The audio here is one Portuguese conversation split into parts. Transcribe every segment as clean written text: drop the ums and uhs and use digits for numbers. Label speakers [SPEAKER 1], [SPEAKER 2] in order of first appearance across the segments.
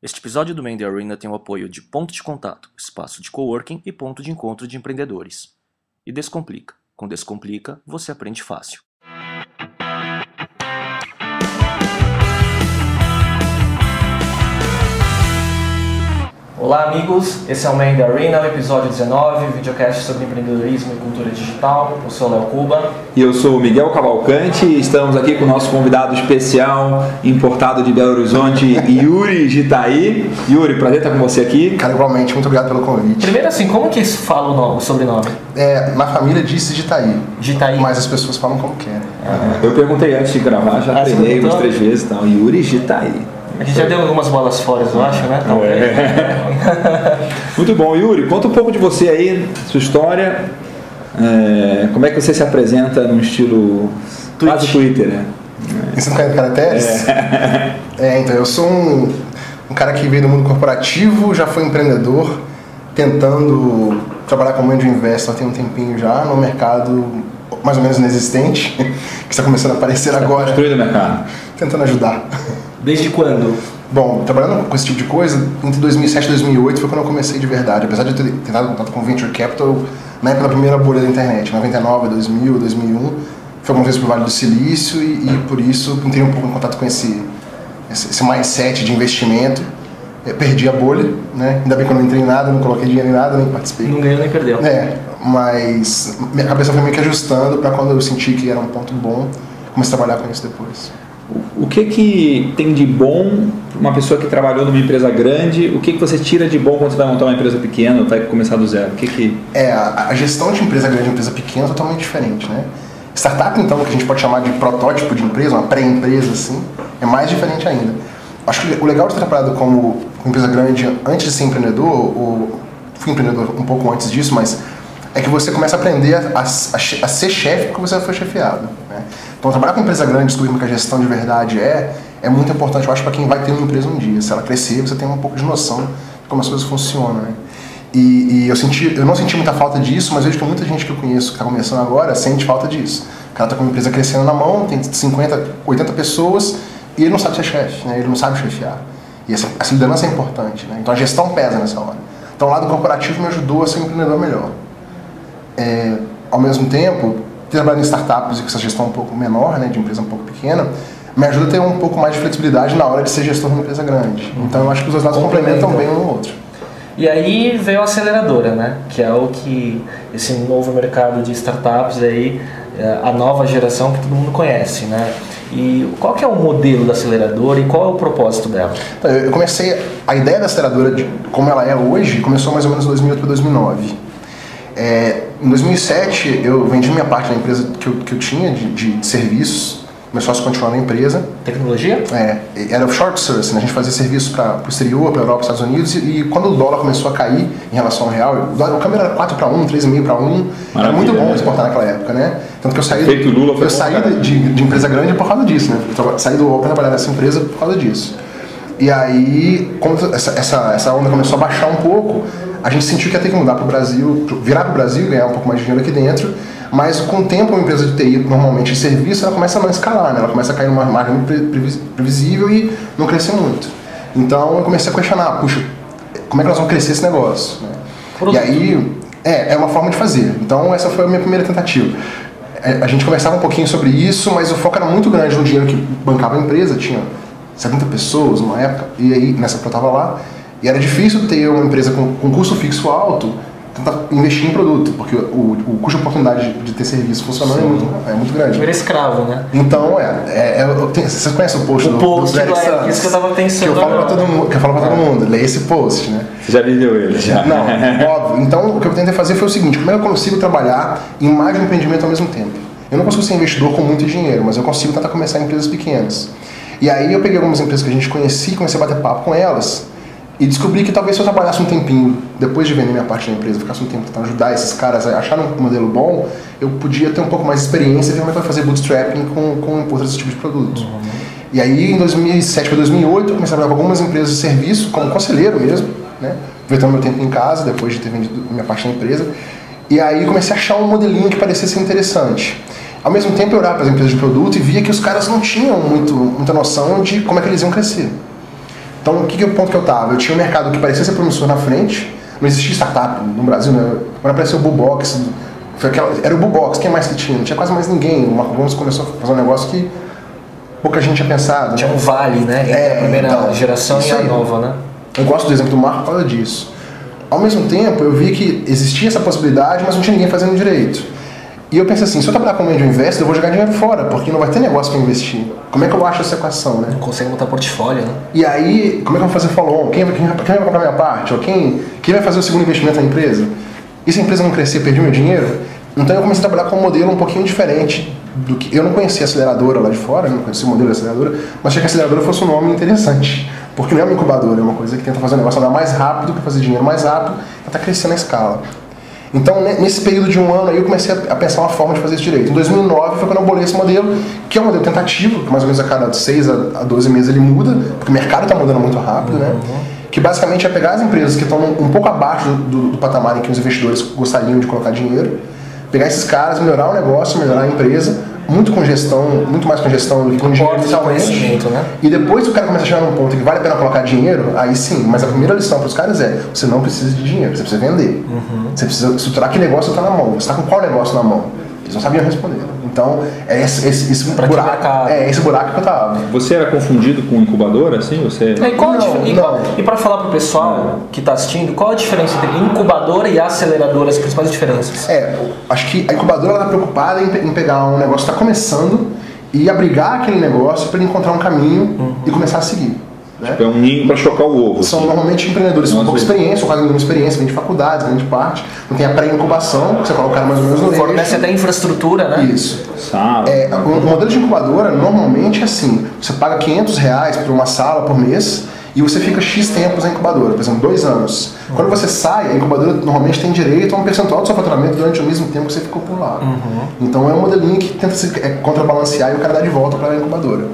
[SPEAKER 1] Este episódio do Mandy Arena tem o apoio de Ponto de Contato, espaço de coworking e ponto de encontro de empreendedores. E Descomplica. Com Descomplica, você aprende fácil. Olá amigos, esse é o Mandy Arena, o episódio 19, videocast sobre empreendedorismo e cultura digital. Eu sou o Léo Cuba.
[SPEAKER 2] E eu sou o Miguel Cavalcante e estamos aqui com o nosso convidado especial, importado de Belo Horizonte, Yuri Gitaí. Yuri, prazer estar com você aqui.
[SPEAKER 3] Cara, igualmente, muito obrigado pelo convite.
[SPEAKER 1] Primeiro assim, como que se fala o sobrenome?
[SPEAKER 3] Na família diz Gitaí.
[SPEAKER 1] Gitaí.
[SPEAKER 3] Mas as pessoas falam como querem.
[SPEAKER 2] Eu perguntei antes de gravar, já treinei umas 3 vezes, então, Yuri Gitaí.
[SPEAKER 1] A gente já deu algumas bolas fora, eu acho, né?
[SPEAKER 2] Muito bom, Yuri, conta um pouco de você aí, sua história, como é que você se apresenta no estilo quase Twitter, né?
[SPEAKER 3] Você não quer caracteres? Então eu sou um cara que veio do mundo corporativo, já foi empreendedor, tentando trabalhar como angel investor tem um tempinho já, no mercado mais ou menos inexistente, que está começando a aparecer agora.
[SPEAKER 2] Construindo o mercado.
[SPEAKER 3] Tentando ajudar.
[SPEAKER 1] Desde quando?
[SPEAKER 3] Bom, trabalhando com esse tipo de coisa, entre 2007 e 2008 foi quando eu comecei de verdade. Apesar de eu ter tentado contato com Venture Capital na época da primeira bolha da internet, 99, 2000, 2001, foi algumas vezes pro Vale do Silício e por isso entrei um pouco em contato com esse mindset de investimento. Eu perdi a bolha, né? Ainda bem que eu não entrei em nada, não coloquei dinheiro em nada, nem participei.
[SPEAKER 1] Não ganhou nem perdeu.
[SPEAKER 3] Mas minha cabeça foi meio que ajustando para quando eu senti que era um ponto bom, comecei a trabalhar com isso depois.
[SPEAKER 2] O que tem de bom uma pessoa que trabalhou numa empresa grande? O que você tira de bom quando você vai montar uma empresa pequena ou vai começar do zero?
[SPEAKER 3] A gestão de empresa grande e empresa pequena é totalmente diferente, né? Startup, então, que a gente pode chamar de protótipo de empresa, uma pré-empresa, assim, é mais diferente ainda. Acho que o legal de ter trabalhado como empresa grande antes de ser empreendedor, ou fui empreendedor um pouco antes disso, mas é que você começa a aprender a ser chefe porque você foi chefiado, né? Então, trabalhar com empresa grande, descobrir como que a gestão de verdade é muito importante, eu acho, para quem vai ter uma empresa um dia. Se ela crescer, você tem um pouco de noção de como as coisas funcionam, né? E eu não senti muita falta disso, mas vejo que muita gente que eu conheço que está começando agora sente falta disso. O cara está com uma empresa crescendo na mão, tem 50, 80 pessoas e ele não sabe ser chefe, né? Ele não sabe chefiar. E essa liderança é importante, né? Então a gestão pesa nessa hora. Então o lado corporativo me ajudou a ser um empreendedor melhor. Ao mesmo tempo, trabalhando em startups e com essa gestão um pouco menor, né, de empresa um pouco pequena, me ajuda a ter um pouco mais de flexibilidade na hora de ser gestor de uma empresa grande. Então eu acho que os dois lados complementam bem um ao outro.
[SPEAKER 1] E aí veio a aceleradora, né? Que é o que esse novo mercado de startups aí, a nova geração que todo mundo conhece, né? E qual que é o modelo da aceleradora e qual é o propósito dela?
[SPEAKER 3] Então, eu comecei, a ideia da aceleradora, como ela é hoje, começou mais ou menos em 2008 para 2009. Em 2007, eu vendi minha parte da empresa que eu tinha de serviços, meu sócio continuou na empresa.
[SPEAKER 1] Tecnologia?
[SPEAKER 3] Era short sourcing, né? A gente fazia serviço para o exterior, para a Europa, para os Estados Unidos, e quando o dólar começou a cair em relação ao real, o câmbio era 4 para 1, 3,5 para 1, era muito bom exportar naquela época, né? Tanto que eu saí de empresa grande por causa disso, né? Eu saí do UOL para trabalhar nessa empresa por causa disso. E aí, quando essa onda começou a baixar um pouco, a gente sentiu que ia ter que mudar para o Brasil, virar para o Brasil, ganhar um pouco mais de dinheiro aqui dentro, mas com o tempo uma empresa de TI, normalmente de serviço, ela começa a não escalar, né? Ela começa a cair numa margem muito previsível e não crescer muito. Então eu comecei a questionar, puxa, como é que nós vamos crescer esse negócio? Né? E aí, é uma forma de fazer. Então essa foi a minha primeira tentativa. A gente conversava um pouquinho sobre isso, mas o foco era muito grande no dinheiro que bancava a empresa, tinha 70 pessoas numa época, e aí nessa que eu estava lá, e era difícil ter uma empresa com custo fixo alto tentar investir em produto, porque o custo de oportunidade de ter serviço funcionando é muito grande.
[SPEAKER 1] Era escravo, né?
[SPEAKER 3] Então, vocês conhecem o post do Eric Sands?
[SPEAKER 1] Isso que eu estava pensando.
[SPEAKER 3] Que eu falo para todo mundo, leia esse post, né?
[SPEAKER 2] Você já viveu ele? Já.
[SPEAKER 3] Não, óbvio. Então, o que eu tentei fazer foi o seguinte, como é que eu consigo trabalhar em mais de um empreendimento ao mesmo tempo? Eu não consigo ser investidor com muito dinheiro, mas eu consigo tentar começar em empresas pequenas. E aí eu peguei algumas empresas que a gente conhecia e comecei a bater papo com elas e descobri que talvez se eu trabalhasse um tempinho, depois de vender minha parte da empresa, ficasse um tempo tentando ajudar esses caras a achar um modelo bom, eu podia ter um pouco mais de experiência e ver como é que vai fazer bootstrapping com outros tipos de produtos. E aí em 2007 para 2008 eu comecei a trabalhar com algumas empresas de serviço, como conselheiro mesmo, né? Aproveitando meu tempo em casa, depois de ter vendido minha parte da empresa. E aí comecei a achar um modelinho que parecesse interessante. Ao mesmo tempo eu olhava para as empresas de produto e via que os caras não tinham muita noção de como é que eles iam crescer. Então, o que é o ponto que eu estava? Eu tinha um mercado que parecia ser promissor na frente, não existia startup no Brasil, né? Quando apareceu o Bubox, era o Bubox, quem mais que tinha? Não tinha quase mais ninguém. O Marco Gomes começou a fazer um negócio que pouca gente tinha pensado.
[SPEAKER 1] Tinha um vale, né? Entre a primeira geração e a nova, né?
[SPEAKER 3] Eu gosto do exemplo do Marco por causa disso. Ao mesmo tempo, eu vi que existia essa possibilidade, mas não tinha ninguém fazendo direito. E eu pensei assim, se eu trabalhar como angel investor, eu vou jogar dinheiro fora, porque não vai ter negócio para investir. Como é que eu acho essa equação, né?
[SPEAKER 1] Não consegue montar portfólio, né?
[SPEAKER 3] E aí, como é que eu vou fazer follow-on? Quem vai comprar minha parte? Ou quem vai fazer o segundo investimento na empresa? E se a empresa não crescer, perdi meu dinheiro? Então eu comecei a trabalhar com um modelo um pouquinho diferente do que... Eu não conhecia a aceleradora lá de fora, não conhecia o modelo da aceleradora, mas achei que a aceleradora fosse um nome interessante. Porque não é uma incubadora, é uma coisa que tenta fazer o negócio andar mais rápido, para fazer dinheiro mais rápido, para crescer na escala. Então, nesse período de um ano aí, eu comecei a pensar uma forma de fazer isso direito. Em 2009 foi quando eu bolei esse modelo, que é um modelo tentativo, que mais ou menos a cada 6 a 12 meses ele muda, porque o mercado está mudando muito rápido, né? Que basicamente é pegar as empresas que estão um pouco abaixo do patamar em que os investidores gostariam de colocar dinheiro, pegar esses caras, melhorar o negócio, melhorar a empresa, muito mais com gestão do que com dinheiro inicialmente. Né? E depois que o cara começa a chegar num ponto que vale a pena colocar dinheiro, aí sim, mas a primeira lição para os caras é, você não precisa de dinheiro, você precisa vender. Você precisa estruturar que negócio está na mão, você está com qual negócio na mão? Eles não sabiam responder. Então, é esse buraco, esse buraco que eu tava.
[SPEAKER 2] Você era confundido com incubadora, assim? Você...
[SPEAKER 1] E para falar pro pessoal que está assistindo, qual a diferença entre incubadora e aceleradora, as principais diferenças?
[SPEAKER 3] Acho que a incubadora está preocupada em pegar um negócio que está começando e abrigar aquele negócio para ele encontrar um caminho e começar a seguir. Né?
[SPEAKER 2] Tipo, é um ninho para chocar o ovo.
[SPEAKER 3] São normalmente empreendedores com pouca experiência, ou quase nenhuma experiência, vem de faculdades, grande parte. Não tem a pré-incubação, você coloca o cara mais ou menos no eixo.
[SPEAKER 1] Fornece até infraestrutura, né?
[SPEAKER 3] Isso. O modelo de incubadora normalmente é assim, você paga R$500 por uma sala por mês e você fica X tempos na incubadora, por exemplo, 2 anos. Quando você sai, a incubadora normalmente tem direito a um percentual do seu faturamento durante o mesmo tempo que você ficou por lá. Então é um modelinho que tenta se contrabalancear e o cara dá de volta para a incubadora.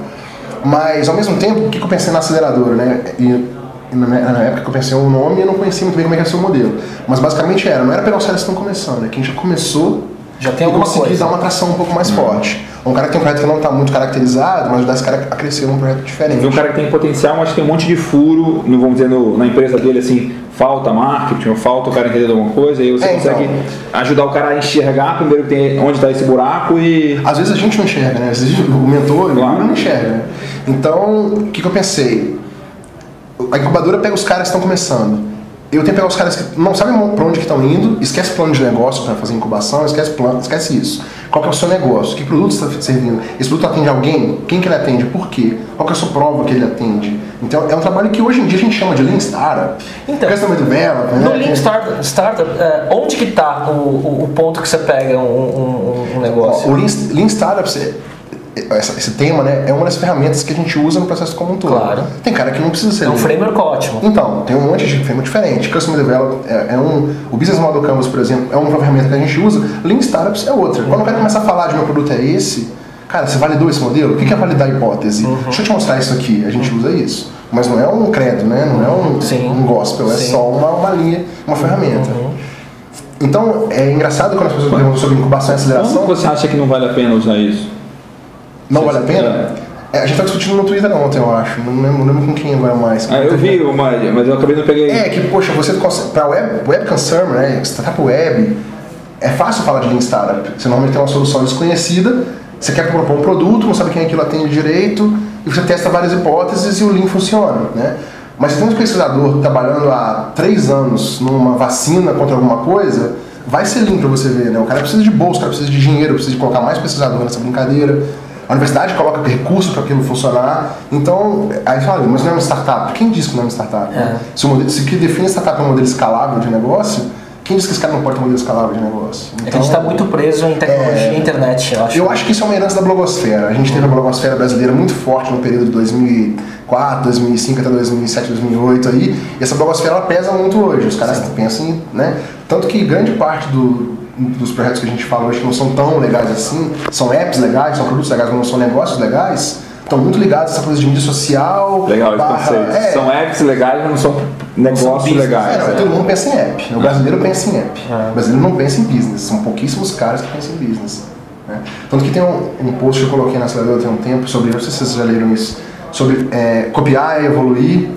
[SPEAKER 3] Mas, ao mesmo tempo, o que eu pensei na aceleradora, né? E na época que eu pensei o nome, eu não conhecia muito bem como é que ia ser o modelo. Mas, basicamente, não era pegar os caras que estão começando, né? Quem já começou
[SPEAKER 1] já tem alguma coisa.
[SPEAKER 3] Dar uma atração um pouco mais forte. Um cara que tem um projeto que não está muito caracterizado, mas ajudar esse cara a crescer num projeto diferente.
[SPEAKER 2] Um cara que tem potencial, mas tem um monte de furo, vamos dizer, na empresa dele, assim, falta marketing, ou falta o cara entender alguma coisa, e aí você consegue ajudar o cara a enxergar primeiro onde está esse buraco e...
[SPEAKER 3] Às vezes a gente não enxerga, né? Às vezes o mentor não enxerga, né? Então, o que eu pensei? A incubadora pega os caras que estão começando. Eu tenho que pegar os caras que não sabem para onde que estão indo, esquece plano de negócio para fazer incubação, esquece isso. Qual que é o seu negócio? Que produto você está servindo? Esse produto atende alguém? Quem que ele atende? Por quê? Qual que é a sua prova que ele atende? Então, é um trabalho que hoje em dia a gente chama de Lean Startup.
[SPEAKER 1] Então,
[SPEAKER 3] no
[SPEAKER 1] Lean Startup, onde que está o ponto que você pega um negócio?
[SPEAKER 3] O Lean Startup, esse tema, né, é uma das ferramentas que a gente usa no processo como um todo.
[SPEAKER 1] Claro.
[SPEAKER 3] Tem cara que não precisa ser.
[SPEAKER 1] É um framework ótimo.
[SPEAKER 3] Então, tem um monte de framework diferente. Customer Development o Business Model Canvas, por exemplo, é uma ferramenta que a gente usa. Lean Startups é outra. Quando o cara começa a falar de meu produto é esse, cara, você validou esse modelo? O que é validar a hipótese? Deixa eu te mostrar isso aqui. A gente usa isso. Mas não é um credo, né? Não é um gospel, é só uma linha, uma ferramenta. Então, é engraçado quando as pessoas perguntam sobre incubação e aceleração.
[SPEAKER 2] Como você acha que não vale a pena usar isso?
[SPEAKER 3] Não vale a pena? A gente está discutindo no Twitter ontem, eu acho. Não lembro com quem agora mais.
[SPEAKER 2] Eu vi, mas eu acabei não peguei.
[SPEAKER 3] Que, poxa, você consegue. Para web consumer, né? Startup web, é fácil falar de Lean Startup. Você normalmente tem uma solução desconhecida, você quer propor um produto, não sabe quem aquilo atende direito, e você testa várias hipóteses e o Lean funciona, né? Mas se tem um pesquisador trabalhando há 3 anos numa vacina contra alguma coisa, vai ser Lean para você ver, né? O cara precisa de bolsa, o cara precisa de dinheiro, precisa de colocar mais pesquisador nessa brincadeira. A universidade coloca recurso para aquilo funcionar. Então, aí fala, mas não é uma startup. Quem disse que não é uma startup? Se o que define startup é um modelo escalável de negócio, quem diz que esse cara não pode ter um modelo escalável de negócio?
[SPEAKER 1] Então, a gente está muito preso em tecnologia e internet, eu acho.
[SPEAKER 3] Eu acho que isso é uma herança da blogosfera. A gente teve a blogosfera brasileira muito forte no período de 2004, 2005 até 2007, 2008 aí. E essa blogosfera ela pesa muito hoje. Os caras pensam, né? Tanto que grande parte dos projetos que a gente fala hoje que não são tão legais assim, são apps legais, são produtos legais, mas não são negócios legais, estão muito ligados a essa coisa de mídia social.
[SPEAKER 2] Legal, são apps legais, mas não são negócios legais.
[SPEAKER 3] Todo mundo pensa em app. O brasileiro pensa em app. O brasileiro não pensa em business. São pouquíssimos caras que pensam em business. Né? Tanto que tem um post que eu coloquei na aceleradora tem um tempo sobre, não sei se vocês já leram isso, sobre copiar e evoluir.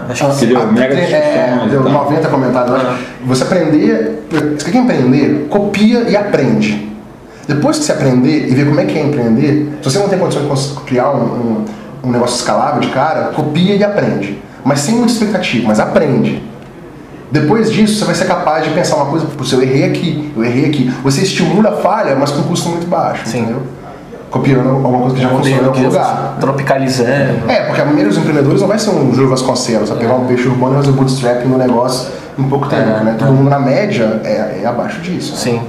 [SPEAKER 1] Acho que
[SPEAKER 2] deu mega discussões.
[SPEAKER 3] Deu 90 comentários. Você aprender, você quer empreender, copia e aprende. Depois que você aprender e ver como é que é empreender, se você não tem condições de criar um negócio escalável de cara, copia e aprende. Mas sem muita expectativa, mas aprende. Depois disso, você vai ser capaz de pensar uma coisa, eu errei aqui. Você estimula a falha, mas com custo muito baixo, entendeu? Copiando alguma coisa que já funciona em algum lugar.
[SPEAKER 1] Tropicalizando.
[SPEAKER 3] Porque a maioria dos empreendedores não vai ser um Júlio Vasconcelos, vai pegar um peixe urbano e fazer bootstrapping no negócio em pouco tempo, né? Todo mundo na média é abaixo disso.
[SPEAKER 1] Sim.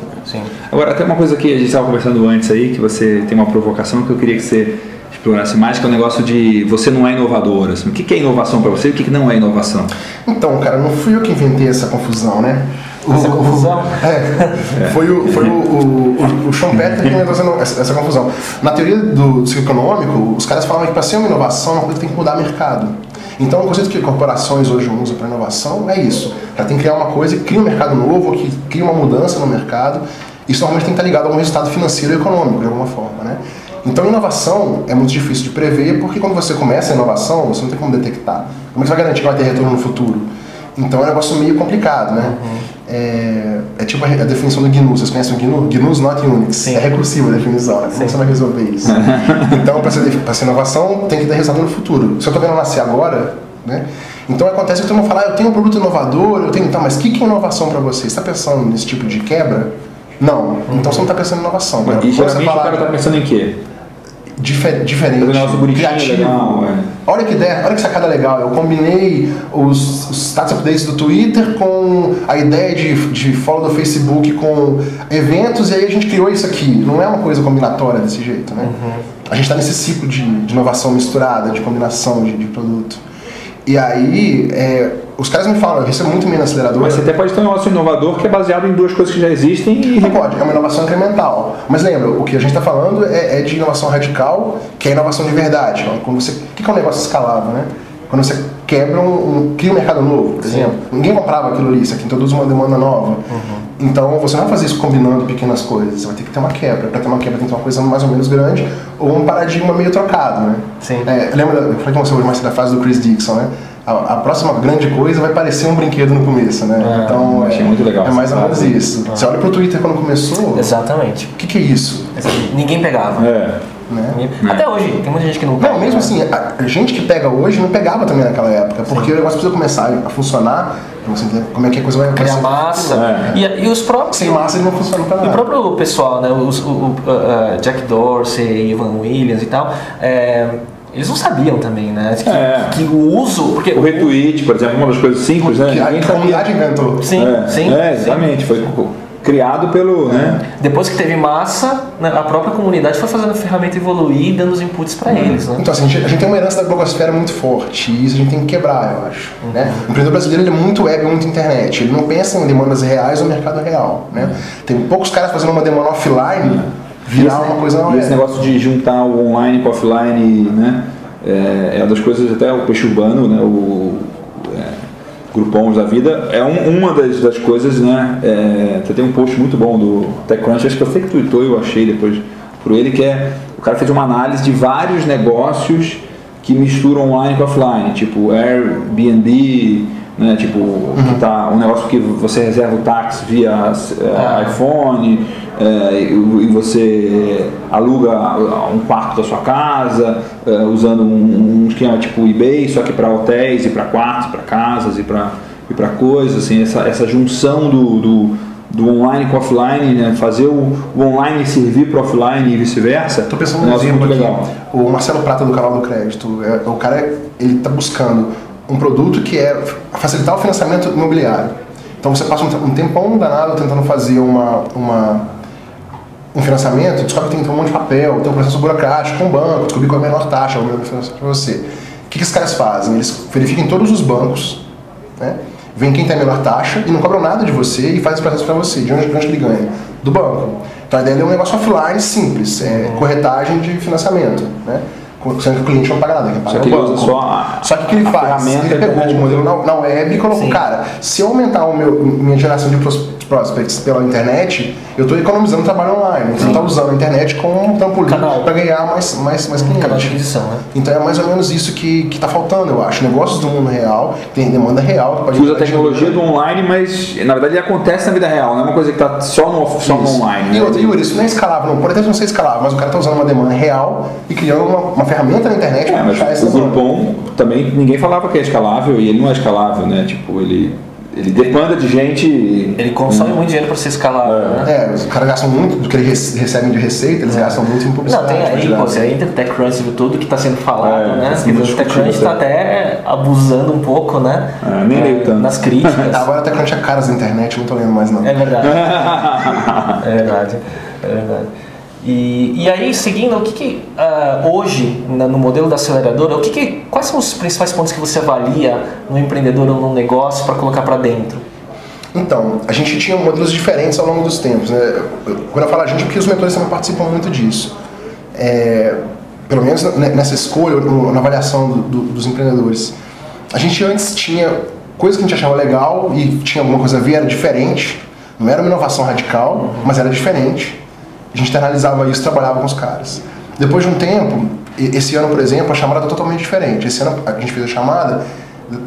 [SPEAKER 2] Agora, até uma coisa que a gente estava conversando antes aí, que você tem uma provocação que eu queria que você explorasse mais, que é o negócio de você não é inovador. Assim. O que é inovação para você e o que não é inovação?
[SPEAKER 3] Então, cara, não fui eu que inventei essa confusão, né?
[SPEAKER 1] Essa confusão?
[SPEAKER 3] Foi o Schumpeter que inventou essa confusão. Na teoria do ciclo econômico, os caras falavam que para ser uma inovação, uma coisa tem que mudar o mercado. Então, o conceito que corporações hoje usam para inovação é isso. Ela tem que criar uma coisa que cria um mercado novo, que cria uma mudança no mercado. Isso normalmente tem que estar ligado a algum resultado financeiro e econômico, de alguma forma, né? Então, inovação é muito difícil de prever, porque quando você começa a inovação, você não tem como detectar. Como é que você vai garantir que vai ter retorno no futuro? Então, é um negócio meio complicado, né? É tipo a definição do GNU. Vocês conhecem o GNU? GNU's not Unix. Sim. É recursiva a definição, né? Como você vai resolver isso? Então, para ser inovação, tem que ter resultado no futuro. Se eu estou vendo nascer agora, né? Então, acontece que todo mundo fala, eu tenho um produto inovador, mas o que é inovação para você? Você está pensando nesse tipo de quebra? Não. Então, você não está pensando em inovação.
[SPEAKER 2] E geralmente o cara está pensando em quê?
[SPEAKER 3] Diferente,
[SPEAKER 2] criativo. Legal,
[SPEAKER 3] Olha que ideia, olha que sacada legal. Eu combinei os status updates do Twitter com a ideia de follow do Facebook com eventos, e aí a gente criou isso aqui. Não é uma coisa combinatória desse jeito, né? A gente está nesse ciclo de inovação misturada, de combinação de produto. E aí, os caras me falam, eu recebo muito menos acelerador.
[SPEAKER 2] Mas você até pode ter um negócio inovador que é baseado em duas coisas que já existem e...
[SPEAKER 3] Não pode, é uma inovação incremental. Mas lembra, o que a gente está falando é de inovação radical, que é inovação de verdade. Quando você, o que é um negócio escalável, né? Quando você quebra cria um mercado novo, por exemplo. Ninguém comprava aquilo ali, isso aqui introduz uma demanda nova. Então, você não vai fazer isso combinando pequenas coisas, você vai ter que ter uma quebra. Para ter uma quebra tem que ter uma coisa mais ou menos grande, ou um paradigma meio trocado, né?
[SPEAKER 1] Sim.
[SPEAKER 3] Lembra, eu falei com você hoje mais da fase do Chris Dixon, né? A próxima grande coisa vai parecer um brinquedo no começo, né? Então,
[SPEAKER 2] achei muito legal.
[SPEAKER 3] É mais ou menos isso. Você olha pro Twitter quando começou...
[SPEAKER 1] Exatamente.
[SPEAKER 3] O que é isso?
[SPEAKER 1] Ninguém pegava.
[SPEAKER 3] Né?
[SPEAKER 1] Até hoje, tem muita gente que não pega.
[SPEAKER 3] Não, mesmo assim, a gente que pega hoje não pegava também naquela época, porque o negócio precisa começar a funcionar, pra você entender como é que a coisa vai
[SPEAKER 1] criar massa. E os próprios...
[SPEAKER 3] Sem massa ele não funciona pra nada.
[SPEAKER 1] E o próprio pessoal, né? Jack Dorsey, Evan Williams e tal... eles não sabiam também, né? Que o uso... Porque
[SPEAKER 2] o retweet, por exemplo, uma das coisas simples, né?
[SPEAKER 3] Que a comunidade inventou.
[SPEAKER 1] Sim.
[SPEAKER 2] Exatamente. Foi criado pelo... Né?
[SPEAKER 1] Depois que teve massa, né, a própria comunidade foi fazendo a ferramenta evoluir e dando os inputs para eles. Né?
[SPEAKER 3] Então, assim, a gente tem uma herança da blogosfera muito forte e isso a gente tem que quebrar, eu acho. Né? O empreendedor brasileiro ele é muito web, muito internet. Ele não pensa em demandas reais no mercado real. Né? Tem poucos caras fazendo uma demanda offline virar uma coisa na web.
[SPEAKER 2] E esse negócio de juntar o online com o offline, né? É uma das coisas, até o peixe urbano, né? Grupons da vida, é uma das coisas, né? Tem um post muito bom do TechCrunch, acho que você que tweetou, eu achei depois por ele, que o cara fez uma análise de vários negócios que misturam online com offline, tipo Airbnb, né? Tipo, que tá um negócio que você reserva o táxi via iPhone, e você aluga um quarto da sua casa, usando um esquema tipo eBay, só que para hotéis e para quartos, para casas e para coisas, assim, essa junção do online com o offline, né? Fazer o online servir para o offline e vice-versa.
[SPEAKER 3] Estou pensando num exemplo aqui. Legal. O Marcelo Prata do canal do Crédito, o cara ele está buscando um produto que é facilitar o financiamento imobiliário. Então você passa um tempão danado tentando fazer um financiamento, descobre que tem que ter um monte de papel, tem um processo burocrático com o banco, descobrir qual é a menor taxa, o melhor financiamento para você. O que esses caras fazem? Eles verificam em todos os bancos, né? Vem quem tem a menor taxa e não cobram nada de você e faz esse processo para você. De onde ele ganha? Do banco. Então a ideia é um negócio offline simples, corretagem de financiamento, né? sendo que o cliente não paga nada,
[SPEAKER 2] Só que ele usa
[SPEAKER 3] só que o que ele faz? Ele pegou o modelo na web e colocou, cara, se eu aumentar minha geração de prospects pela internet, eu estou economizando trabalho online. Então, está usando a internet como um trampolim para ganhar mais clientes.
[SPEAKER 1] Canal de aquisição, né?
[SPEAKER 3] Então, é mais ou menos isso que está faltando, eu acho. Negócios do mundo real, tem demanda real.
[SPEAKER 2] Que usa a tecnologia do online, mas na verdade ele acontece na vida real, não é uma coisa que está só no online.
[SPEAKER 3] Né? E Yuri, isso não é escalável, não pode até não ser escalável, mas o cara está usando uma demanda real e criando uma ferramenta na internet para puxar essa demanda.
[SPEAKER 2] O Groupon também ninguém falava que é escalável e ele não é escalável, né? Tipo, ele demanda de gente.
[SPEAKER 1] Ele consome muito dinheiro para ser escalável, né?
[SPEAKER 3] Os caras gastam muito do que eles recebem de receita, eles gastam muito em publicidade.
[SPEAKER 1] Não, tem aí, você entra no TechCrunch e tudo que está sendo falado, né? O TechCrunch está até abusando um pouco, né?
[SPEAKER 2] Nem leio tanto.
[SPEAKER 1] Nas críticas.
[SPEAKER 3] Agora o TechCrunch é caras da internet, não tô lendo mais não.
[SPEAKER 1] É verdade. É verdade. E aí, seguindo, o que hoje, no modelo da aceleradora, quais são os principais pontos que você avalia no empreendedor ou no negócio para colocar para dentro?
[SPEAKER 3] Então, a gente tinha modelos diferentes ao longo dos tempos, né? Quando eu falo a gente, porque os mentores também participam muito disso. Pelo menos nessa escolha, na avaliação dos empreendedores. A gente antes tinha coisa que a gente achava legal e tinha alguma coisa a ver, era diferente. Não era uma inovação radical, mas era diferente. A gente internalizava isso, trabalhava com os caras. Depois de um tempo, esse ano, por exemplo, a chamada está totalmente diferente. Esse ano a gente fez a chamada,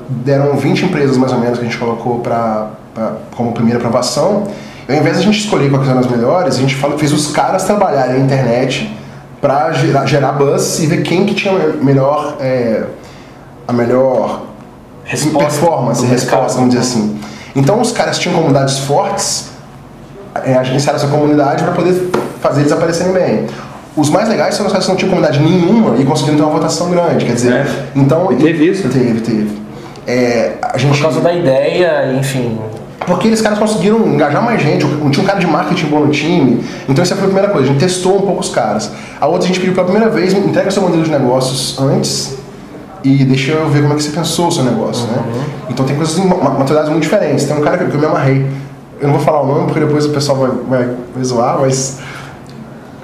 [SPEAKER 3] deram 20 empresas mais ou menos que a gente colocou como primeira aprovação. E ao invés de a gente escolher quais eram as melhores, a gente fez os caras trabalharem na internet para gerar buzz e ver quem que tinha a melhor performance, resposta, vamos dizer assim. Então os caras tinham comunidades fortes, a gente insere essa comunidade para poder fazer eles aparecerem bem. Os mais legais são os caras que não tinham comunidade nenhuma e conseguiram ter uma votação grande, quer dizer... Então,
[SPEAKER 2] e teve isso?
[SPEAKER 3] Teve.
[SPEAKER 1] Por causa da ideia, enfim...
[SPEAKER 3] Porque eles caras conseguiram engajar mais gente, tinha um cara de marketing bom no time, então essa foi a primeira coisa, a gente testou um pouco os caras. A outra a gente pediu pela primeira vez, entrega o seu modelo de negócios antes e deixa eu ver como é que você pensou o seu negócio, né? Então tem coisas, maturidades muito diferentes. Tem um cara que eu me amarrei, eu não vou falar o nome porque depois o pessoal vai zoar, mas...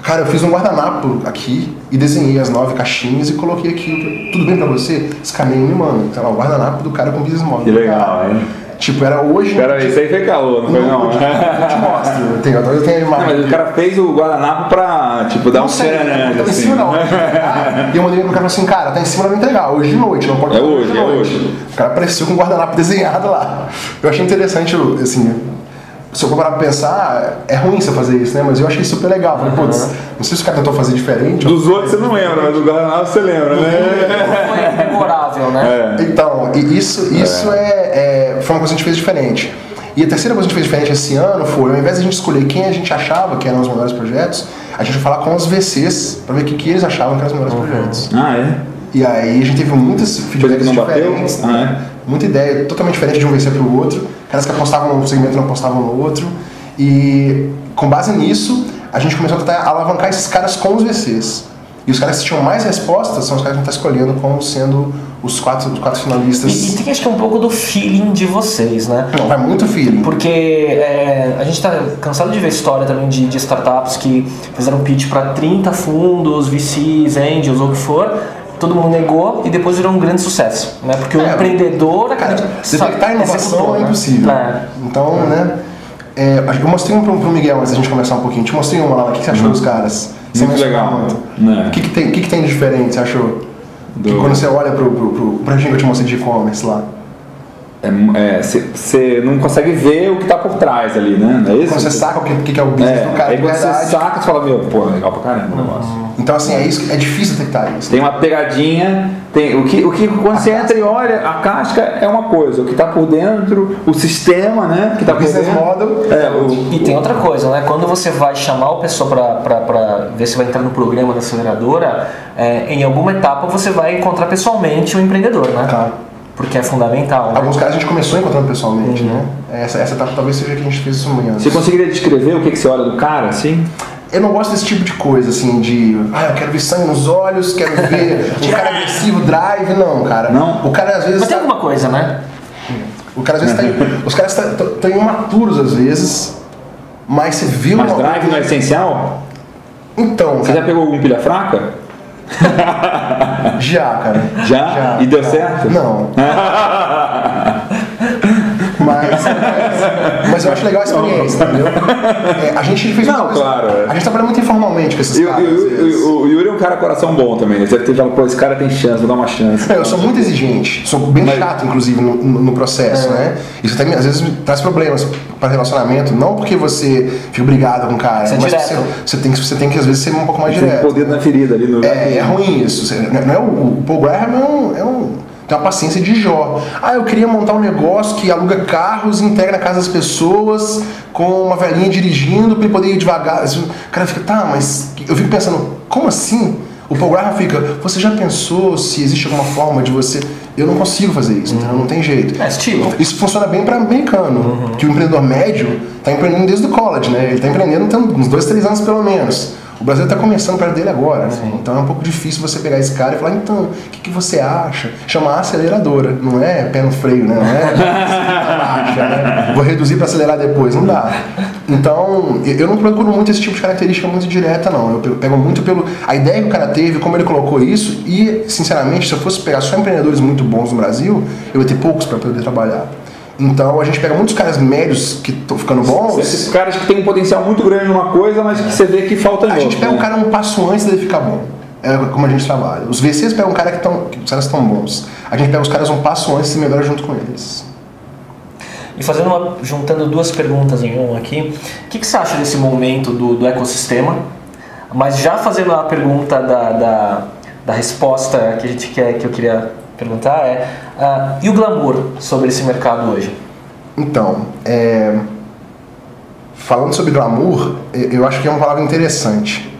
[SPEAKER 3] Cara, eu fiz um guardanapo aqui e desenhei as 9 caixinhas e coloquei aqui, tudo bem pra você? Escaneei e me manda. Então, o guardanapo do cara com business model.
[SPEAKER 2] Que legal, hein?
[SPEAKER 3] Tipo, era hoje...
[SPEAKER 2] Pera aí, isso aí foi calor, não foi não?
[SPEAKER 3] Eu te mostro, eu tenho a imagem.
[SPEAKER 2] Não, mas o cara fez o guardanapo pra, tipo, dar um serenante,
[SPEAKER 3] assim. Em cima da hora. E eu mandei pro cara assim, cara, tá em cima pra me entregar, hoje de noite, não pode...
[SPEAKER 2] É hoje.
[SPEAKER 3] O cara apareceu com o guardanapo desenhado lá. Eu achei interessante, assim... Se eu for parar pra pensar, é ruim você fazer isso, né? Mas eu achei super legal. Falei, putz, não sei se o cara tentou fazer diferente.
[SPEAKER 2] Dos outros você não lembra, mas do guardanapo você lembra, né?
[SPEAKER 1] Foi memorável, né?
[SPEAKER 3] Então, isso foi uma coisa que a gente fez diferente. E a terceira coisa que a gente fez diferente esse ano foi, ao invés de a gente escolher quem a gente achava que eram os melhores projetos, a gente vai falar com os VCs pra ver o que eles achavam que eram os melhores projetos. E aí a gente teve muitas feedbacks diferentes, muita ideia totalmente diferente de um VC para o outro, caras que apostavam num segmento e não apostavam no outro, e com base nisso a gente começou a tentar alavancar esses caras com os VCs. E os caras que tinham mais respostas são os caras que a gente está escolhendo como sendo os quatro finalistas.
[SPEAKER 1] E tem acho que um pouco do feeling de vocês, né?
[SPEAKER 3] Não, vai muito feeling.
[SPEAKER 1] Porque a gente está cansado de ver história também de startups que fizeram pitch para 30 fundos, VCs, angels ou o que for, todo mundo negou e depois virou um grande sucesso, né? Porque o empreendedor...
[SPEAKER 3] Cara, detectar inovação é impossível. Então, né? Eu mostrei um pro Miguel antes da gente começar um pouquinho. Te mostrei uma lá. O que você achou dos caras?
[SPEAKER 2] Muito legal.
[SPEAKER 3] O que tem de diferente, você achou? Que quando você olha pro projeto que eu te mostrei de e-commerce lá.
[SPEAKER 2] Você não consegue ver o que está por trás ali, né? Não é isso?
[SPEAKER 3] Quando você saca o que é o business do cara
[SPEAKER 2] aí quando você saca, você fala, pô, legal pra caramba o negócio.
[SPEAKER 3] Então, assim, é difícil detectar isso.
[SPEAKER 2] Tem uma pegadinha, quando você entra e olha, a casca é uma coisa, o que está por dentro, o sistema, né? Que tá
[SPEAKER 3] o business model.
[SPEAKER 1] E tem outra coisa, né? Quando você vai chamar o pessoa para ver se vai entrar no programa da aceleradora, em alguma etapa você vai encontrar pessoalmente o empreendedor, né?
[SPEAKER 3] Claro.
[SPEAKER 1] Porque é fundamental. Né?
[SPEAKER 3] Alguns casos a gente começou encontrando pessoalmente, né? Essa etapa talvez seja que a gente fez isso amanhã.
[SPEAKER 2] Você conseguiria descrever o que você olha do cara, assim?
[SPEAKER 3] Eu não gosto desse tipo de coisa, assim, eu quero ver sangue nos olhos, quero ver um cara agressivo, drive, não, cara.
[SPEAKER 2] Não?
[SPEAKER 3] O cara às vezes...
[SPEAKER 1] Mas tem alguma coisa, né?
[SPEAKER 3] O cara às vezes os caras estão imaturos às vezes, mas você viu...
[SPEAKER 2] Mas drive não é essencial?
[SPEAKER 3] Então...
[SPEAKER 2] Você já pegou algum pilha fraca?
[SPEAKER 3] Já, cara.
[SPEAKER 2] Já? E deu certo?
[SPEAKER 3] Não. Mas eu acho legal a experiência, entendeu? A gente fez
[SPEAKER 2] Não, claro.
[SPEAKER 3] A gente trabalha muito informalmente com esses caras.
[SPEAKER 2] O Yuri é um cara coração bom também. Você deve ter falado, pô, esse cara tem chance, vou dar uma chance.
[SPEAKER 3] Eu sou muito exigente, sou bem chato, inclusive, no processo, né? Isso até, às vezes traz problemas para relacionamento, não porque você fica brigado com o cara, mas você tem que, às vezes, ser um pouco mais direto.
[SPEAKER 2] Tem poder na ferida ali no lugar.
[SPEAKER 3] É ruim isso. Não é o Paul Graham tem uma paciência de Jó. Eu queria montar um negócio que aluga carros e entrega na casa das pessoas com uma velhinha dirigindo para ele poder ir devagar. O cara fica, mas eu fico pensando, como assim? O Paul Graham fica, você já pensou se existe alguma forma de você... Eu não consigo fazer isso, então não tem jeito.
[SPEAKER 1] É estilo.
[SPEAKER 3] Isso funciona bem para americano, que o empreendedor médio está empreendendo desde o college, né? Ele está empreendendo tem uns 2, 3 anos pelo menos. O Brasil está começando perto dele agora, né? Então é um pouco difícil você pegar esse cara e falar, então, o que você acha? Chamar aceleradora, não é pé no freio, né? Não é baixa, né? Vou reduzir para acelerar depois, não dá. Então, eu não procuro muito esse tipo de característica muito direta, não. Eu pego muito pelo a ideia que o cara teve, como ele colocou isso, e, sinceramente, se eu fosse pegar só empreendedores muito bons no Brasil, eu ia ter poucos para poder trabalhar. Então a gente pega muitos caras médios que estão ficando bons.
[SPEAKER 2] Esses caras que têm um potencial muito grande numa coisa, mas que você vê que falta
[SPEAKER 3] A gente pega um cara um passo antes dele ficar bom. É como a gente trabalha. Os VCs pegam um cara que os caras estão bons. A gente pega os caras um passo antes e se melhora junto com eles.
[SPEAKER 1] E juntando duas perguntas em um aqui, o que você acha desse momento do ecossistema? Mas já fazendo a pergunta da resposta que a gente quer, que eu queria perguntar e o glamour sobre esse mercado hoje?
[SPEAKER 3] Então, falando sobre glamour, eu acho que é uma palavra interessante.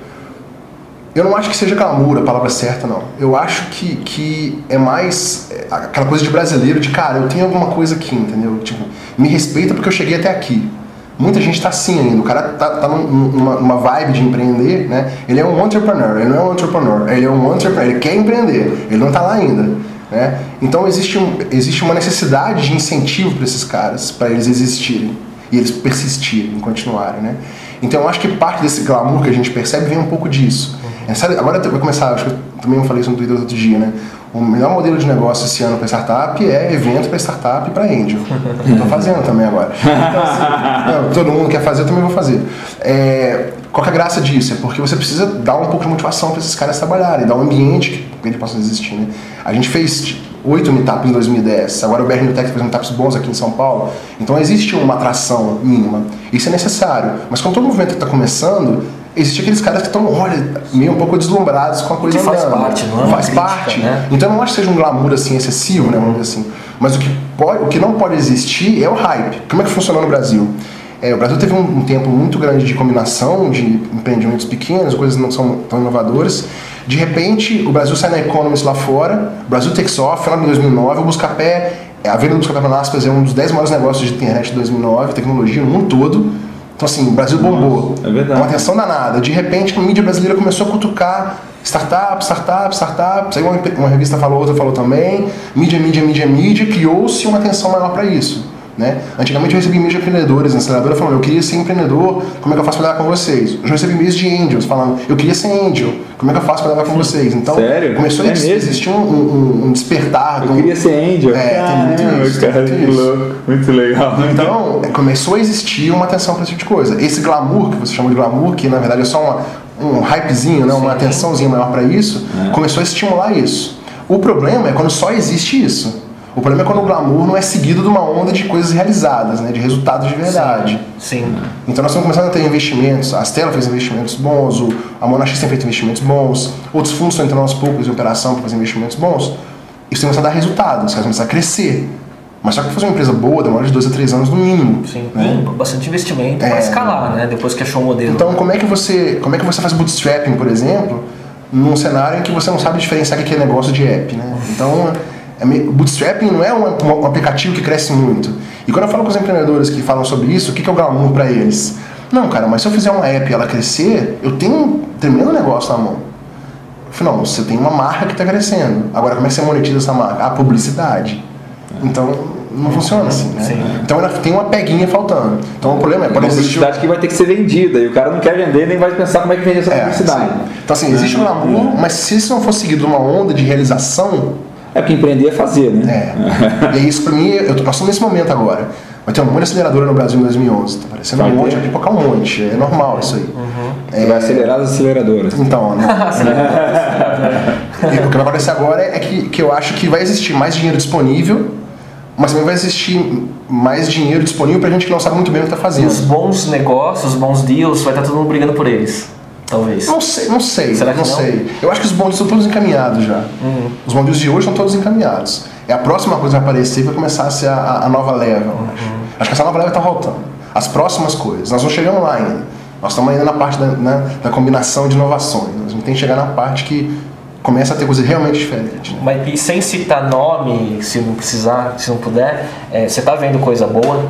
[SPEAKER 3] Eu não acho que seja glamour a palavra certa, não. Eu acho que é mais aquela coisa de brasileiro, de cara, eu tenho alguma coisa aqui, entendeu? Tipo, me respeita porque eu cheguei até aqui. Muita gente está assim ainda, o cara tá numa vibe de empreender, né? Ele é um entrepreneur, ele não é um entrepreneur, ele é um entrepreneur, ele quer empreender, ele não está lá ainda. Né? Então existe uma necessidade de incentivo para esses caras, para eles existirem e eles persistirem, continuarem, né? Então eu acho que parte desse glamour que a gente percebe vem um pouco disso. Agora vai começar, acho que eu também falei isso no Twitter outro dia, né? O melhor modelo de negócio esse ano para startup é evento para startup e para angel. Estou fazendo também agora. Então, assim, todo mundo quer fazer, eu também vou fazer. Qual que é a graça disso? É porque você precisa dar um pouco de motivação para esses caras trabalharem, dar um ambiente que eles possam existir, né? A gente fez 8 meetups em 2010, agora o BR New Tech fez meetups bons aqui em São Paulo, então existe uma atração mínima, isso é necessário, mas quando todo movimento está começando, existe aqueles caras que estão, meio um pouco deslumbrados com a coisa andando.
[SPEAKER 1] Faz parte, não é?
[SPEAKER 3] Faz parte, né? Então eu não acho que seja um glamour assim excessivo, né, vamos dizer assim, mas o que não pode existir é o hype. Como é que funcionou no Brasil? O Brasil teve um tempo muito grande de combinação de empreendimentos pequenos, coisas não são tão inovadoras. De repente, o Brasil sai na Economist lá fora, o Brasil takes off, lá em 2009, o Buscapé, a venda do Buscapé para Naspas é um dos 10 maiores negócios de internet de 2009, tecnologia no mundo todo. Então assim, o Brasil bombou.
[SPEAKER 2] É verdade.
[SPEAKER 3] Uma atenção danada. De repente, a mídia brasileira começou a cutucar startup. Aí uma revista falou, outra falou também. Mídia. Criou-se uma atenção maior para isso. Né? Antigamente eu recebi e-mails de empreendedores na aceleradora falando, eu queria ser empreendedor, como é que eu faço para lidar com vocês? Eu já recebi e-mails de angels falando, eu queria ser angel, como é que eu faço para lidar com vocês? Então,
[SPEAKER 2] sério?
[SPEAKER 3] começou a existir um despertar.
[SPEAKER 2] Eu queria ser angel.
[SPEAKER 3] Tem muito isso.
[SPEAKER 2] Que louco. Muito legal.
[SPEAKER 3] Então, começou a existir uma atenção para esse tipo de coisa. Esse glamour, que você chamou de glamour, que na verdade é só um hypezinho, né? Uma atençãozinha maior para isso, começou a estimular isso. O problema é quando só existe isso. O problema é quando o glamour não é seguido de uma onda de coisas realizadas, né, de resultados de verdade.
[SPEAKER 1] Sim.
[SPEAKER 3] Então nós estamos começando a ter investimentos, a Stella fez investimentos bons, a Monax tem feito investimentos bons, outros fundos estão entrando aos poucos em operação para fazer investimentos bons. Isso tem começado a dar resultados, os caras começam a crescer. Mas só que fazer uma empresa boa demora de 2 a 3 anos no mínimo.
[SPEAKER 1] Sim,
[SPEAKER 3] né?
[SPEAKER 1] Bastante investimento para escalar, né? Depois que achou o modelo.
[SPEAKER 3] Então como é que você faz bootstrapping, por exemplo, num cenário em que você não sabe diferenciar o que é negócio de app, né? Então... O bootstrapping não é um aplicativo que cresce muito. E quando eu falo com os empreendedores que falam sobre isso, o que é o glamour para eles? Não, cara, mas se eu fizer uma app e ela crescer, eu tenho um tremendo negócio na mão. Eu falei, não, você tem uma marca que está crescendo. Agora, como é que você monetiza essa marca? A publicidade. Então, não funciona assim, né?
[SPEAKER 1] Sim.
[SPEAKER 3] Então ainda tem uma peguinha faltando. Então o problema é,
[SPEAKER 2] Uma publicidade que vai ter que ser vendida e o cara não quer vender nem vai pensar como é que vende essa publicidade.
[SPEAKER 3] Sim. Então assim, existe um glamour, mas se isso não for seguido de uma onda de realização...
[SPEAKER 2] É porque empreender é fazer, né?
[SPEAKER 3] E é isso pra mim, nós estamos nesse momento agora. Vai ter um monte de aceleradora no Brasil em 2011, tá parecendo um monte, vai pipocar um monte, é normal isso aí.
[SPEAKER 2] Você vai acelerar as aceleradoras.
[SPEAKER 3] Então, né? E o que vai acontecer agora é que eu acho que vai existir mais dinheiro disponível, mas também vai existir mais dinheiro disponível pra gente que não sabe muito bem o que tá fazendo.
[SPEAKER 1] Os bons negócios, os bons deals, vai estar todo mundo brigando por eles. Talvez.
[SPEAKER 3] Não sei.
[SPEAKER 1] Será que não?
[SPEAKER 3] Sei. Eu acho que os bons deals estão todos encaminhados já. Os bons deals de hoje estão todos encaminhados. É a próxima coisa que vai aparecer e vai começar a ser a nova leva, eu acho. Acho que essa nova leva está voltando. As próximas coisas. Nós não chegamos lá ainda. Nós estamos ainda na parte da combinação de inovações. A gente tem que chegar na parte que começa a ter coisa realmente diferente. Né?
[SPEAKER 1] Mas, e sem citar nome, se não precisar, se não puder, você está vendo coisa boa?